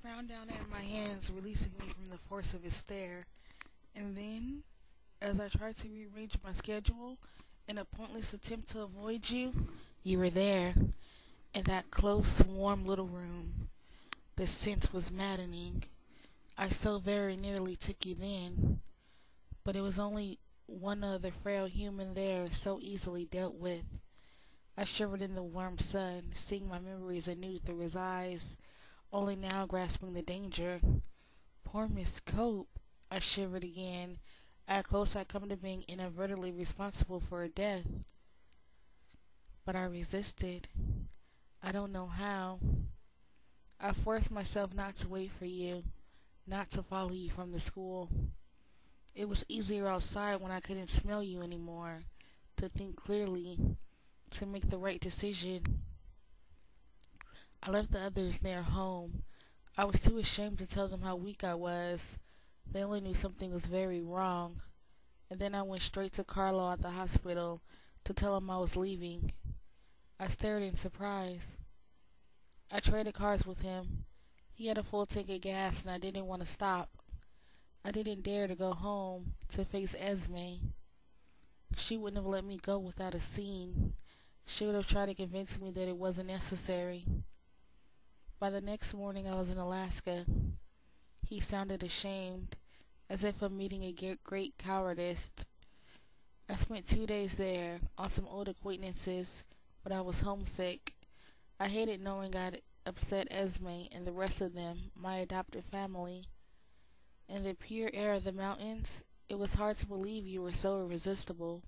frowned down at my hands, releasing me from the force of his stare. And then, as I tried to rearrange my schedule in a pointless attempt to avoid you, you were there, in that close, warm little room. The sense was maddening. I so very nearly took you then, but it was only one other frail human there, so easily dealt with. I shivered in the warm sun, seeing my memories anew through his eyes, only now grasping the danger. Poor Miss Cope, I shivered again, how close I come to being inadvertently responsible for her death. But I resisted. I don't know how. I forced myself not to wait for you, not to follow you from the school. It was easier outside when I couldn't smell you anymore, to think clearly, to make the right decision. I left the others near home. I was too ashamed to tell them how weak I was. They only knew something was very wrong. And then I went straight to Carlo at the hospital to tell him I was leaving. I stared in surprise. I traded cars with him. He had a full tank of gas and I didn't want to stop. I didn't dare to go home to face Esme. She wouldn't have let me go without a scene. She would have tried to convince me that it wasn't necessary. By the next morning I was in Alaska. He sounded ashamed, as if of meeting a great cowardice. I spent 2 days there, on some old acquaintances, but I was homesick. I hated knowing I'd upset Esme and the rest of them, my adopted family. In the pure air of the mountains, it was hard to believe you were so irresistible.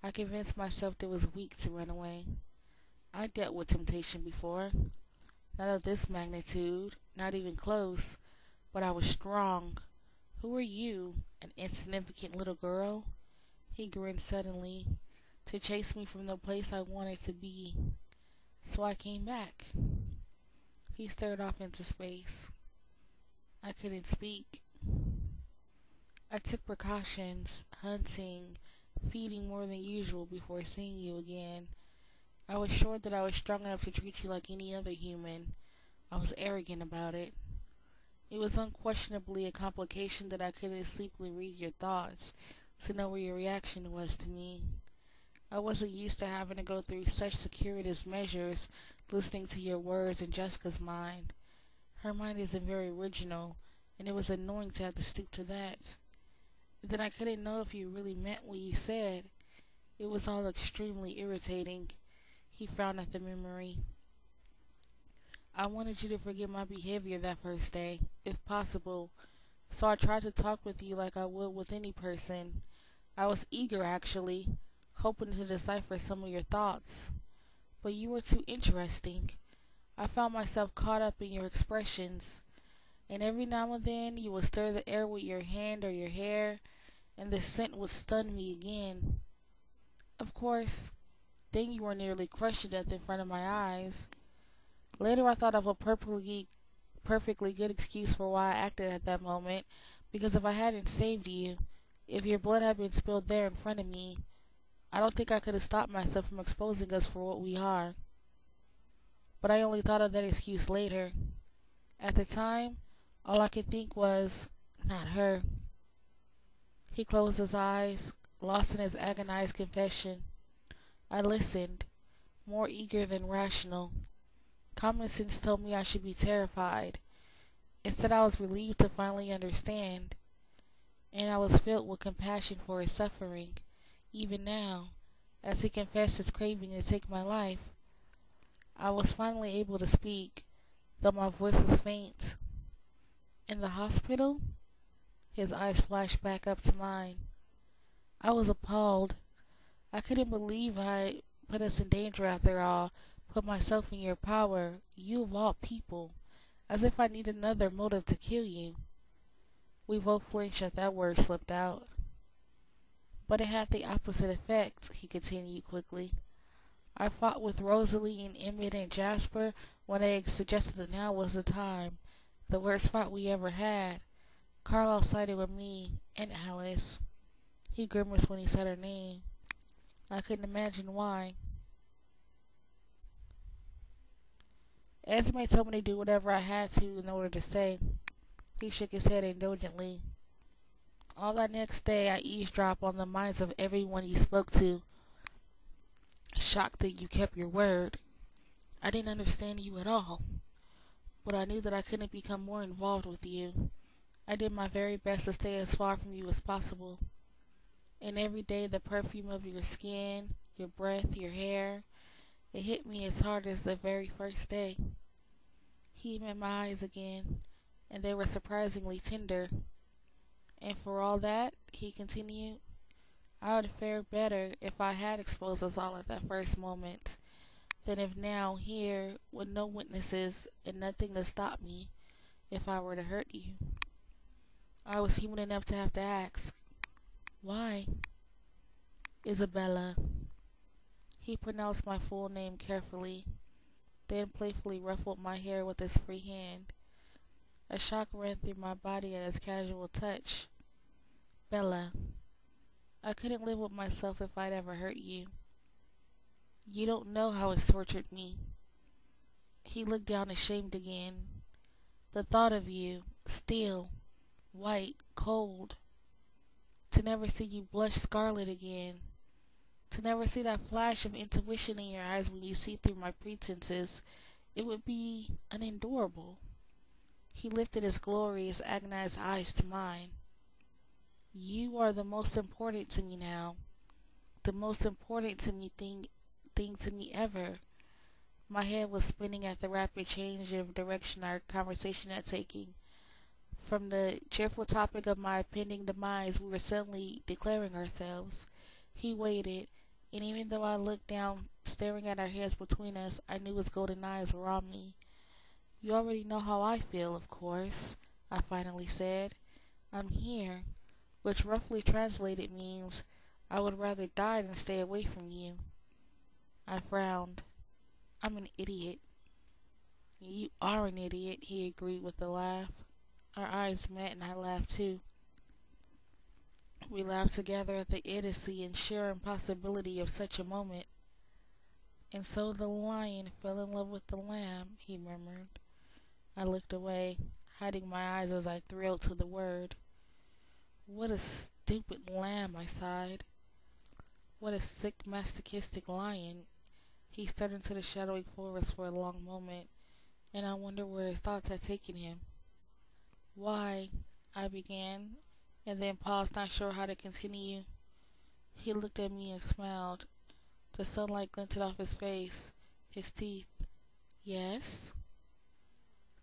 I convinced myself it was weak to run away. I dealt with temptation before. Not of this magnitude, not even close, but I was strong. Who are you, an insignificant little girl? He grinned suddenly, to chase me from the place I wanted to be. So I came back. He stared off into space. I couldn't speak. I took precautions, hunting, feeding more than usual before seeing you again. I was sure that I was strong enough to treat you like any other human. I was arrogant about it. It was unquestionably a complication that I couldn't sleepily read your thoughts, to know where your reaction was to me. I wasn't used to having to go through such circuitous measures, listening to your words in Jessica's mind. Her mind isn't very original, and it was annoying to have to stoop to that. And then I couldn't know if you really meant what you said. It was all extremely irritating. He frowned at the memory. I wanted you to forget my behavior that first day, if possible, so I tried to talk with you like I would with any person. I was eager, actually, hoping to decipher some of your thoughts. But you were too interesting. I found myself caught up in your expressions, and every now and then you would stir the air with your hand or your hair, and the scent would stun me again. Of course, then you were nearly crushed to death in front of my eyes. Later I thought of a perfectly good excuse for why I acted at that moment, because if I hadn't saved you, if your blood had been spilled there in front of me, I don't think I could have stopped myself from exposing us for what we are. But I only thought of that excuse later. At the time, all I could think was, not her. He closed his eyes, lost in his agonized confession. I listened, more eager than rational. Common sense told me I should be terrified. Instead, I was relieved to finally understand, and I was filled with compassion for his suffering, even now, as he confessed his craving to take my life. I was finally able to speak, though my voice was faint. In the hospital? His eyes flashed back up to mine. I was appalled. I couldn't believe I put us in danger after all, put myself in your power, you of all people, as if I need another motive to kill you. We both flinched as that word slipped out. But it had the opposite effect, he continued quickly. I fought with Rosalie and Emmett and Jasper when they suggested that now was the time, the worst fight we ever had. Carlo sided with me and Alice. He grimaced when he said her name. I couldn't imagine why. Esme told me to do whatever I had to in order to stay. He shook his head indulgently. All that next day, I eavesdropped on the minds of everyone he spoke to, shocked that you kept your word. I didn't understand you at all, but I knew that I couldn't become more involved with you. I did my very best to stay as far from you as possible. And every day, the perfume of your skin, your breath, your hair, it hit me as hard as the very first day. He met my eyes again, and they were surprisingly tender. And for all that, he continued, I would have fared better if I had exposed us all at that first moment than if now, here, with no witnesses and nothing to stop me, if I were to hurt you. I was human enough to have to ask, why? Isabella. He pronounced my full name carefully, then playfully ruffled my hair with his free hand. A shock ran through my body at his casual touch. Bella. I couldn't live with myself if I'd ever hurt you. You don't know how it's tortured me. He looked down ashamed again. The thought of you, still, white, cold. To never see you blush scarlet again. To never see that flash of intuition in your eyes when you see through my pretenses. It would be unendurable. He lifted his glorious, agonized eyes to mine. You are the most important to me now. The most important to me thing to me ever. My head was spinning at the rapid change of direction our conversation had taken. From the cheerful topic of my pending demise, we were suddenly declaring ourselves. He waited, and even though I looked down, staring at our hands between us, I knew his golden eyes were on me. You already know how I feel, of course, I finally said. I'm here, which roughly translated means I would rather die than stay away from you. I frowned. I'm an idiot. You are an idiot, he agreed with a laugh. Our eyes met and I laughed too. We laughed together at the idiocy and sheer impossibility of such a moment. And so the lion fell in love with the lamb, he murmured. I looked away, hiding my eyes as I thrilled to the word. What a stupid lamb, I sighed. What a sick masochistic lion. He stared into the shadowy forest for a long moment, and I wondered where his thoughts had taken him. Why, I began, and then paused, not sure how to continue. He looked at me and smiled. The sunlight glinted off his face, his teeth. Yes?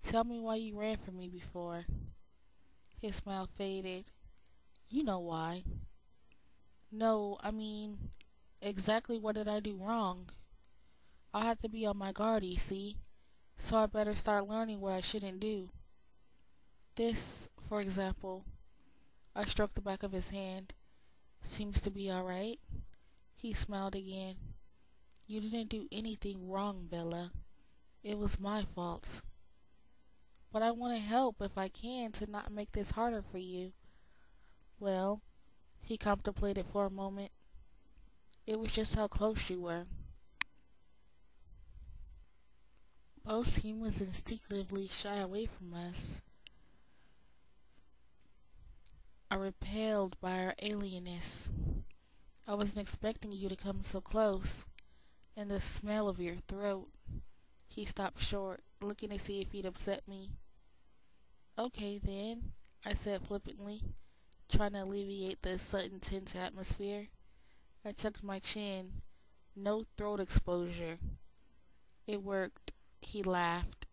Tell me why you ran from me before. His smile faded. You know why. No, I mean, exactly what did I do wrong? I'll have to be on my guard, you see, so I better start learning what I shouldn't do. This, for example, I stroked the back of his hand, seems to be all right. He smiled again. You didn't do anything wrong, Bella. It was my fault. But I want to help if I can to not make this harder for you. Well, he contemplated for a moment. It was just how close you were. Most humans instinctively shy away from us, are repelled by our alienness. I wasn't expecting you to come so close, and the smell of your throat. He stopped short, looking to see if he'd upset me. Okay then, I said flippantly, trying to alleviate the sudden tense atmosphere. I tucked my chin. No throat exposure. It worked. He laughed.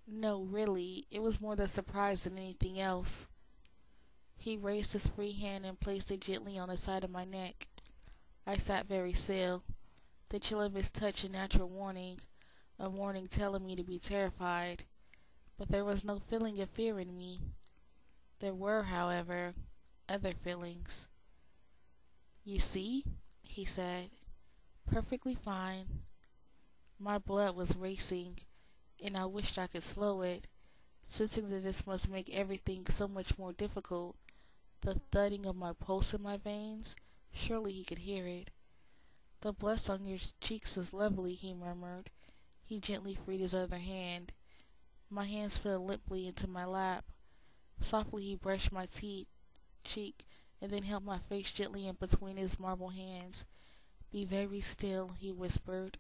No, really, it was more the surprise than anything else. He raised his free hand and placed it gently on the side of my neck. I sat very still, the chill of his touch a natural warning, a warning telling me to be terrified. But there was no feeling of fear in me. There were, however, other feelings. You see, he said, perfectly fine. My blood was racing, and I wished I could slow it, sensing that this must make everything so much more difficult. The thudding of my pulse in my veins, surely he could hear it. The blush on your cheeks is lovely, he murmured. He gently freed his other hand. My hands fell limply into my lap. Softly he brushed my cheek, and then held my face gently in between his marble hands. "Be very still," he whispered.